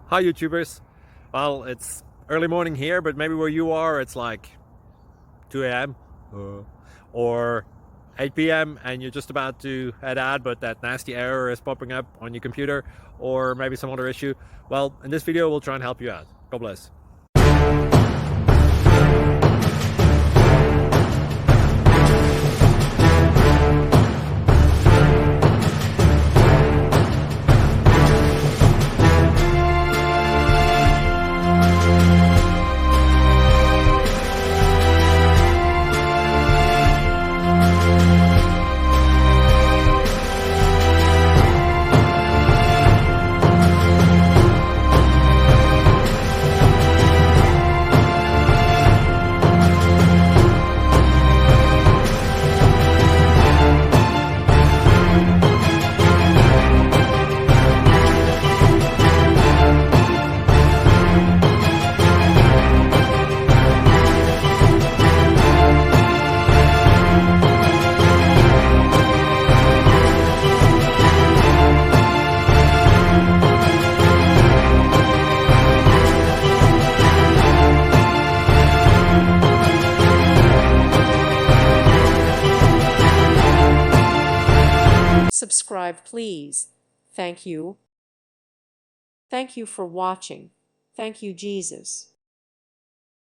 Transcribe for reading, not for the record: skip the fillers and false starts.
Hi YouTubers. Well, it's early morning here, but maybe where you are it's like 2 a.m. or 8 p.m. and you're just about to head out, but that nasty error is popping up on your computer, or maybe some other issue. Well, in this video we'll try and help you out. God bless. Subscribe, please. Thank you. Thank you for watching. Thank you, Jesus.